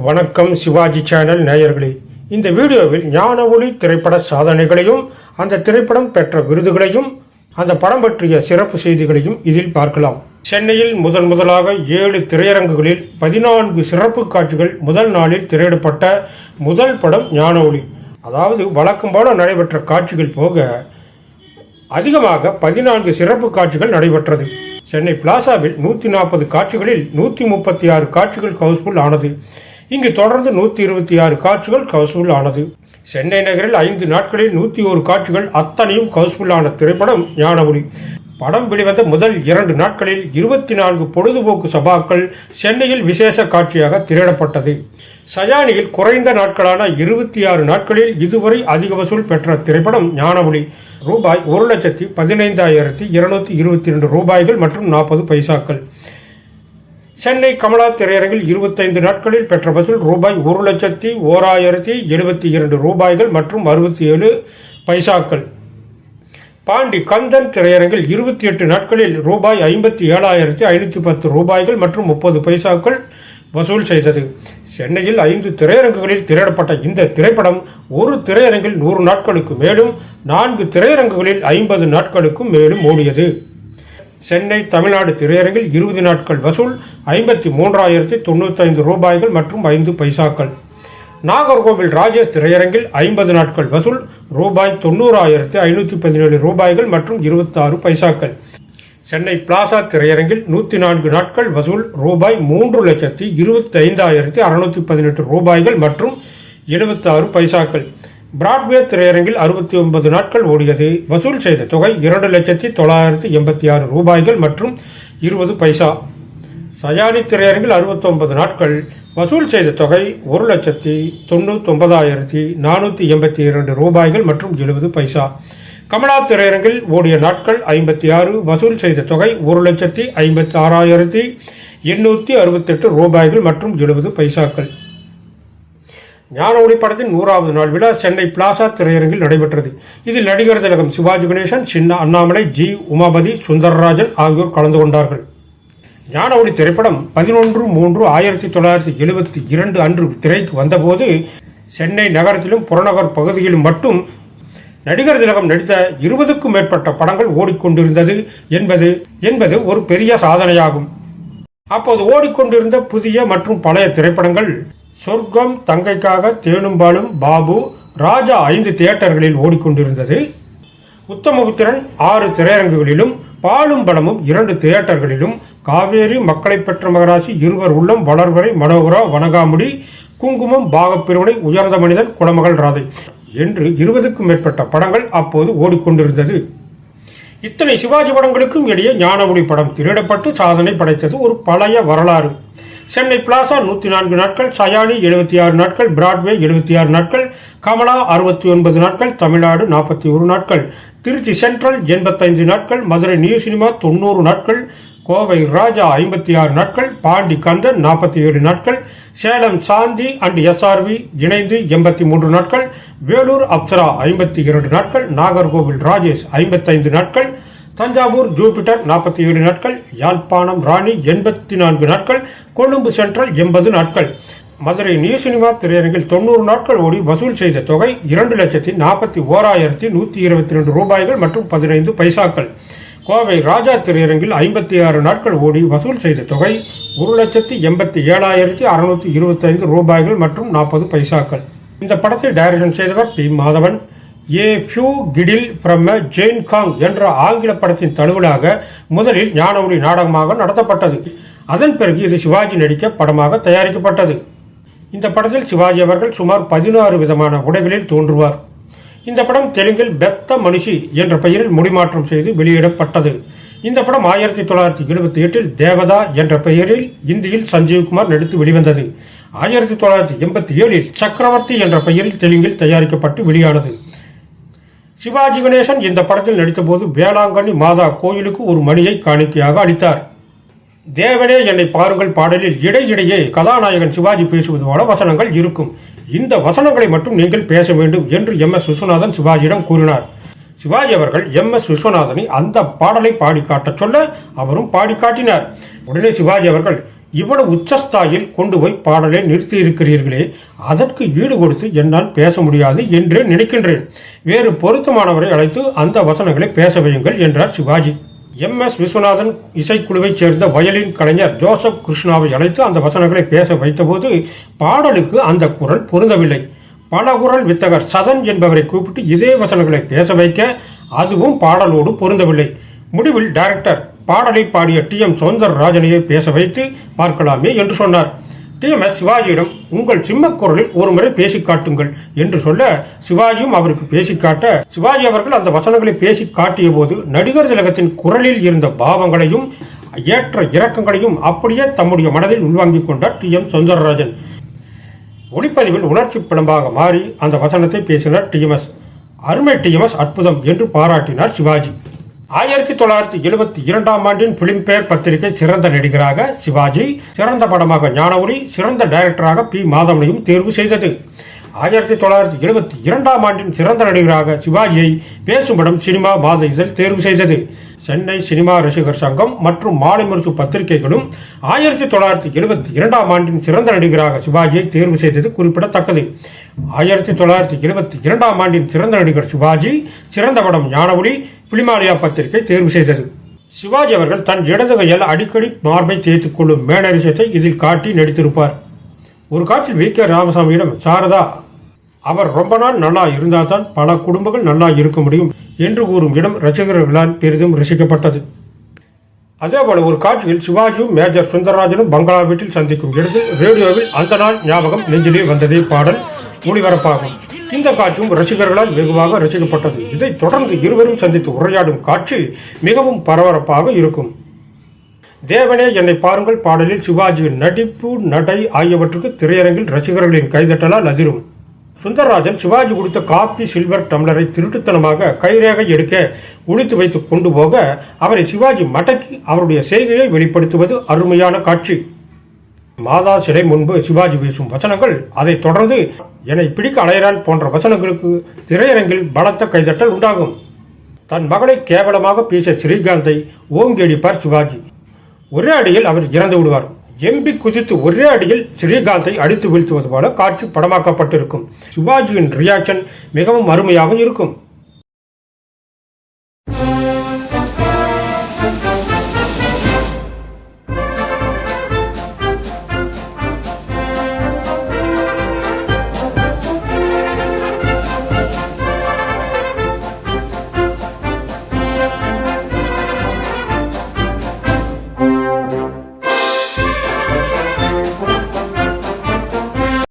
வணக்கம் சிவாஜி சேனல் நேயர்களே. இந்த வீடியோவில் ஞான ஒளி திரைப்பட சாதனைகளையும் அந்த திரைப்படம் பெற்ற விருதுகளையும் அந்த படம் பற்றிய சிறப்பு செய்திகளையும் இதில் பார்க்கலாம். சென்னையில் முதலாக 7 திரையரங்குகளில் 14 சிறப்பு காட்சிகள் முதல் நாளில் திரையிடப்பட்ட முதல் படம் ஞான ஒளி. அதாவது வழக்கம் போல நடைபெற்ற காட்சிகள் போக அதிகமாக 14 சிறப்பு காட்சிகள் நடைபெற்றது. சென்னை பிளாசாவில் 140 காட்சிகளில் 136 காட்சிகள் ஹவுஸ்ஃபுல் ஆனது. இங்கு தொடர்ந்து 126 காட்சிகள் ஹவுஸ்ஃபுல் ஆனது. சென்னை நகரில் 5 நாட்களில் 101 காட்சிகள், அத்தனையும் ஹவுஸ்ஃபுல் ஆன திரைப்படம் ஞான ஒளி. படம் வெளிவந்த முதல் 2 நாட்களில் 24 பொழுதுபோக்கு சபாக்கள் சென்னையில் விசேஷ காட்சியாக திரையிடப்பட்டது. சயானியில் குறைந்த நாட்களான 26 நாட்களில் இதுவரை அதிக வசூல் பெற்ற திரைப்படம் ஞான ஒளி. ரூபாய் 1,15,222 ரூபாய்கள் மற்றும் 40 பைசாக்கள். சென்னை கமலா திரையரங்கில் 25 நாட்களில் பெற்ற வசூல் ரூபாய் 1,01,072 ரூபாய்கள் மற்றும் 67 பைசாக்கள். பாண்டி கந்தன் திரையரங்கில் 28 நாட்களில் ரூபாய் 57,510 ரூபாய்கள் மற்றும் 30 பைசாக்கள் வசூல் செய்தது. சென்னையில் 5 திரையரங்குகளில் திரையிடப்பட்ட இந்த திரைப்படம் ஒரு திரையரங்கில் 100 நாட்களுக்கு மேலும் 4 திரையரங்குகளில் 50 நாட்களுக்கும் மேலும் ஓடியது. சென்னை தமிழ்நாடு திரையரங்கில் 20 நாட்கள் வசூல் 53,095 ரூபாய்கள் மற்றும் 5 பைசாக்கள். நாகர்கோவில் ராஜேஷ் திரையரங்கில் 50 நாட்கள் வசூல் ரூபாய் 90,517 ரூபாய்கள் மற்றும் 26 பைசாக்கள். சென்னை பிளாசா திரையரங்கில் 104 நாட்கள் வசூல் ரூபாய் 3,25,618 ரூபாய்கள் மற்றும் 76 பைசாக்கள். பிராட்வே திரையரங்கில் 69 நாட்கள் ஓடியது. வசூல் செய்த தொகை 2,09,86 ரூபாய்கள் மற்றும் 20 பைசா. சயானி திரையரங்கில் 69 நாட்கள் வசூல் செய்த தொகை 1,99,482 ரூபாய்கள் மற்றும் 70 பைசா. கமலா திரையரங்கில் ஓடிய நாட்கள் 56, வசூல் செய்த தொகை 1,56,868 ரூபாய்கள் மற்றும் 70 பைசாக்கள். ஞான ஒளி படத்தின் 100வது நாள் விழா சென்னை பிளாசா திரையரங்கில் நடைபெற்றது. இதில் நடிகர் திலகம் சிவாஜி கணேசன், சின்ன அண்ணாமலை, ஜி உமாபதி, சுந்தரராஜன் ஆகியோர் கலந்து கொண்டார்கள். ஞான ஒளி திரைப்படம் 11/3/1972 அன்று திரைக்கு வந்தபோது சென்னை நகரத்திலும் புறநகர் பகுதியிலும் மட்டும் நடிகர் திலகம் நடித்த 20க்கும் மேற்பட்ட படங்கள் ஓடிக்கொண்டிருந்தது என்பது ஒரு பெரிய சாதனையாகும். அப்போது ஓடிக்கொண்டிருந்த புதிய மற்றும் பழைய திரைப்படங்கள் சொர்க்கம், தங்கைக்காக, தேனும்பாலும், பாபு, ராஜா 5 தியேட்டர்களில் ஓடிக்கொண்டிருந்தது. உத்தமபுத்திரன் 6 திரையரங்குகளிலும், பாலும் பலமும் 2 தியேட்டர்களிலும், காவேரி, மக்களை பெற்ற மகராசி, இருவர் உள்ளம், வளர்வரை, மனோகரா, வணங்காமுடி, குங்குமம், பாகப்பிரிவினை, உயர்ந்த மனிதன், குலமகள் ராதை என்று 20க்கும் மேற்பட்ட படங்கள் அப்போது ஓடிக்கொண்டிருந்தது. இத்தனை சிவாஜி படங்களுக்கும் இடையே ஞான ஒளி படம் திரையிடப்பட்டு சாதனை படைத்தது ஒரு பழைய வரலாறு. சென்னை பிளாசா 104 நாட்கள், சயானி 76 நாட்கள், பிராட்வே 76 நாட்கள், கமலா 69 நாட்கள், தமிழ்நாடு 41 நாட்கள், திருச்சி சென்ட்ரல் 85 நாட்கள், மதுரை நியூ சினிமா 90 நாட்கள், கோவை ராஜா 56 நாட்கள், பாண்டி கந்தன் 47 நாட்கள், சேலம் சாந்தி அண்ட் SRV இணைந்து 83 நாட்கள், வேலூர் அப்சரா 52 நாட்கள், நாகர்கோவில் ராஜேஷ் 55 நாட்கள், தஞ்சாவூர் ஜூபிட்டர் 47 நாட்கள், யாழ்ப்பாணம் ராணி 84 நாட்கள், கொழும்பு சென்ட்ரல் 80 நாட்கள். மதுரை நியூ சினிமா திரையரங்கில் 90 நாட்கள் ஓடி வசூல் செய்த தொகை 2,41,122 ரூபாய்கள் மற்றும் 15 பைசாக்கள். கோவை ராஜா திரையரங்கில் 56 நாட்கள் ஓடி வசூல் செய்த தொகை 1,87,625 ரூபாய்கள் மற்றும் 40 பைசாக்கள். இந்த படத்தை டைரக்ஷன் செய்தவர் பி. மாதவன். ஏ ஃபியூ கிடில் ஃப்ரம் ஜெயின் காங் என்ற ஆங்கில படத்தின் தழுவலாக முதலில் ஞான ஒளி நாடகமாக நடத்தப்பட்டது. அதன் பிறகு இது சிவாஜி நடிக்க படமாக தயாரிக்கப்பட்டது. இந்த படத்தில் சிவாஜி அவர்கள் சுமார் 16 விதமான உடைகளில் தோன்றுவார். இந்த படம் தெலுங்கில் பெத்த மனுஷி என்ற பெயரில் மொழிமாற்றம் செய்து வெளியிடப்பட்டது. இந்த படம் 1978 தேவதா என்ற பெயரில் இந்தியில் சஞ்சீவ்குமார் நடித்து வெளிவந்தது. 1987 சக்கரவர்த்தி என்ற பெயரில் தெலுங்கில் தயாரிக்கப்பட்டு வெளியானது. சிவாஜி கணேசன் இந்த படத்தில் நடித்தபோது வேளாங்கண்ணி மாதா கோயிலுக்கு ஒரு மணியை காணிக்கையாக அளித்தார். தேவனே என்னை பாருங்கள் பாடலில் இடையிடையே கதாநாயகன் சிவாஜி பேசுவது போல வசனங்கள் இருக்கும். இந்த வசனங்களை மட்டும் நீங்கள் பேச வேண்டும் என்று MS விஸ்வநாதன் சிவாஜியிடம் கூறினார். சிவாஜி அவர்கள் MS விஸ்வநாதனை அந்த பாடலை பாடி காட்ட சொல்ல அவரும் பாடி காட்டினார். உடனே சிவாஜி அவர்கள் இவ்வளவு உச்சஸ்தாயில் கொண்டு போய் பாடலை நிறுத்தி இருக்கிறீர்களே, அதற்கு ஈடு கொடுத்து என்னால் பேச முடியாது என்று நினைக்கின்றேன். வேறு பொருத்தமானவரை அழைத்து அந்த வசனங்களை பேச வையுங்கள் என்றார் சிவாஜி. எம்.எஸ். விஸ்வநாதன் இசைக்குழுவைச் சேர்ந்த வயலின் கலைஞர் ஜோசப் கிருஷ்ணாவை அழைத்து அந்த வசனங்களை பேச வைத்தபோது பாடலுக்கு அந்த குரல் பொருந்தவில்லை. பல குரல் வித்தகர் சதன் என்பவரை கூப்பிட்டு இதே வசனங்களை பேச வைக்க அதுவும் பாடலோடு பொருந்தவில்லை. முடிவில் டைரக்டர் பாடலை பாடிய டி.எம். சௌந்தரராஜனையே பேச வைத்து பார்க்கலாமே என்று சொன்னார். டி.எம்.எஸ். சிவாஜியிடம் உங்கள் சிம்மக்குரலில் ஒரு முறை பேசி காட்டுங்கள் என்று சொல்ல சிவாஜியும் அவருக்கு பேசி காட்ட சிவாஜி அவர்கள் அந்த வசனங்களை பேசி காட்டிய போது நடிகர் திலகத்தின் குரலில் இருந்த பாவங்களையும் ஏற்ற இறக்கங்களையும் அப்படியே தம்முடைய மனதில் உள்வாங்கிக் கொண்டார் டி.எம். சௌந்தரராஜன். ஒளிப்பதிவில் உணர்ச்சி பிளம்பாக மாறி அந்த வசனத்தை பேசினார் டி.எம்.எஸ். அருமை டி.எம்.எஸ். அற்புதம் என்று பாராட்டினார் சிவாஜி. 1972ஆம் ஆண்டின் பிலிம்பேர் பத்திரிகை சிறந்த நடிகராக சிவாஜி, சிறந்த படமாக ஞானஒளி, சிறந்த டைரக்டராக பி. மாதவனையும் தேர்வு செய்தது. 1972ஆம் ஆண்டின் சிறந்த நடிகராக சிவாஜியை பேசும் படம் சினிமா மாத இதழ் தேர்வு செய்தது. சென்னை சினிமா ரசிகர் சங்கம் மற்றும் மாலை முரசு பத்திரிகைகளும் 1972ஆம் ஆண்டின் சிறந்த நடிகராக சிவாஜியை தேர்வு செய்தது குறிப்பிடத்தக்கது. 1972ஆம் ஆண்டின் சிறந்த நடிகர் சிவாஜி, சிறந்த படம் ஞானஒளி பிலிமாலயா பத்திரிகை தேர்வு செய்தது. சிவாஜி அவர்கள் தன் இடது கையால் அடிக்கடி மார்பை தேய்த்துக் கொள்ளும் மேனரிசத்தை இதில் காட்டி நடித்திருப்பார். ஒரு காட்சியில் வி.கே. ராமசாமியிடம் சாரதா அவர் ரொம்ப நாள் நல்லா இருந்தால் தான் பல குடும்பங்கள் நல்லா இருக்க முடியும் என்று கூறும் இடம் ரசிகர்களால் பெரிதும் ரசிக்கப்பட்டது. அதேபோல ஒரு காட்சியில் சிவாஜியும் மேஜர் சுந்தரராஜனும் பங்களா வீட்டில் சந்திக்கும் இடத்தில் ரேடியோவில் அந்த நாள் ஞாபகம் நெஞ்சிலே வந்ததே பாடல் ஒளிபரப்பாகும். இந்த காட்சியும் ரசிகர்களால் வெகுவாக ரசிக்கப்பட்டது. இதைத் தொடர்ந்து இருவரும் சந்தித்து உரையாடும் காட்சி மிகவும் பரபரப்பாக இருக்கும். தேவனே என்னை பாருங்கள் பாடலில் சிவாஜியின் நடிப்பு, நடை ஆகியவற்றுக்கு திரையரங்கில் ரசிகர்களின் கைதட்டலால் அதிரும். சுந்தரராஜன் சிவாஜி கொடுத்த காப்பி சில்வர் டம்ளரை திருட்டுத்தனமாக கைரேகை எடுக்க ஒழித்து வைத்து கொண்டு போக அவரை சிவாஜி மடக்கி அவருடைய செய்கையை வெளிப்படுத்துவது அருமையான காட்சி. மாதா சிலை முன்பு சிவாஜி பேசும் வசனங்கள், அதைத் தொடர்ந்து என்னை பிடிக்க அலைகிறான் போன்ற வசனங்களுக்கு திரையரங்கில் பலத்த கைதட்டல் உண்டாகும். தன் மகளை கேவலமாக பேசிய ஸ்ரீகாந்தை ஓங்கி அடிப்பார் சிவாஜி. ஒரே அடியில் அவர் இறந்து விடுவார். எம்பி குதித்து ஒரே அடியில் ஸ்ரீகாந்தை அடித்து வீழ்த்துவது போல காட்சி படமாக்கப்பட்டிருக்கும். சிவாஜியின் ரியாக்ஷன் மிகவும் அருமையாக இருக்கும்.